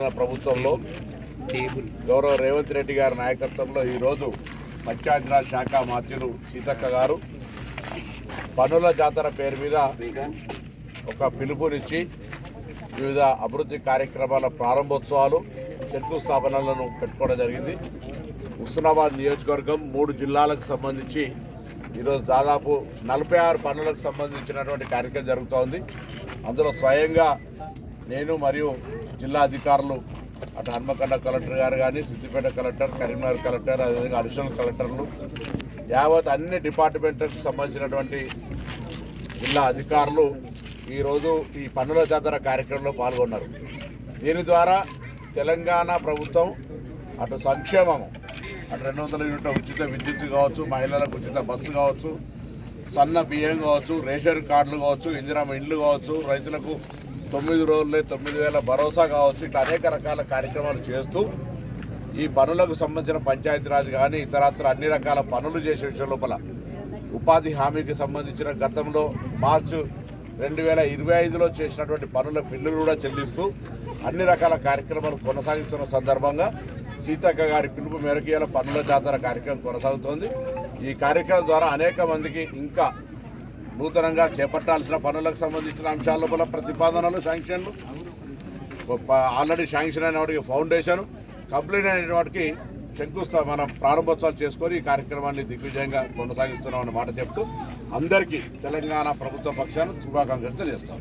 ప్రభుత్వంలో గౌరవ రేవంత్ రెడ్డి గారి నాయకత్వంలో ఈరోజు పంచాయతీరాజ్ శాఖ మంత్రులు సీతక్క గారు పనుల జాతర పేరు మీద ఒక పిలుపునిచ్చి వివిధ అభివృద్ధి కార్యక్రమాల ప్రారంభోత్సవాలు శంకుస్థాపనలను పెట్టుకోవడం జరిగింది. హుస్నాబాద్ నియోజకవర్గం 3 జిల్లాలకు సంబంధించి ఈరోజు దాదాపు 46 పనులకు సంబంధించినటువంటి కార్యక్రమం జరుగుతోంది. అందులో స్వయంగా నేను మరియు జిల్లా అధికారులు అటు హన్మకొండ కలెక్టర్ గారు కానీ, సిద్దిపేట కలెక్టర్, కరీంనగర్ కలెక్టర్, అదేవిధంగా అడిషనల్ కలెక్టర్లు, యావత్ అన్ని డిపార్ట్మెంట్లకు సంబంధించినటువంటి జిల్లా అధికారులు ఈరోజు ఈ పన్నుల జాతర కార్యక్రమంలో పాల్గొన్నారు. దీని ద్వారా తెలంగాణ ప్రభుత్వం అటు సంక్షేమము, అటు 200 యూనిట్ల ఉచిత విద్యుత్ కావచ్చు, మహిళలకు ఉచిత బస్సు కావచ్చు, సన్న బియ్యం కావచ్చు, రేషన్ కార్డులు కావచ్చు, ఇందిరమ్మ ఇండ్లు కావచ్చు, రైతులకు 9 రోజులే 9,000 భరోసా కావచ్చు, ఇట్లా అనేక రకాల కార్యక్రమాలు చేస్తూ ఈ పనులకు సంబంధించిన పంచాయతీరాజ్ కానీ ఇతరత్ర అన్ని రకాల పనులు చేసే విషయం లోపల ఉపాధి హామీకి సంబంధించిన గతంలో మార్చి 2025లో చేసినటువంటి పనుల బిల్లులు కూడా చెల్లిస్తూ అన్ని రకాల కార్యక్రమాలు కొనసాగిస్తున్న సందర్భంగా సీతక్క గారి పిలుపు మేరకు ఇలా పనుల జాతర కార్యక్రమం కొనసాగుతోంది. ఈ కార్యక్రమం ద్వారా అనేక మందికి ఇంకా నూతనంగా చేపట్టాల్సిన పనులకు సంబంధించిన అంశాల లోపల ప్రతిపాదనలు, శాంక్షన్లు, ఆల్రెడీ శాంక్షన్ అయిన వాటికి ఫౌండేషన్, కంప్లీట్ అయిన వాటికి మనం ప్రారంభోత్సవాలు చేసుకొని ఈ కార్యక్రమాన్ని దిగ్విజయంగా కొనసాగిస్తున్నామన్న మాట చెప్తూ అందరికీ తెలంగాణ ప్రభుత్వ పక్షాన శుభాకాంక్షలు తెలియజేస్తాం.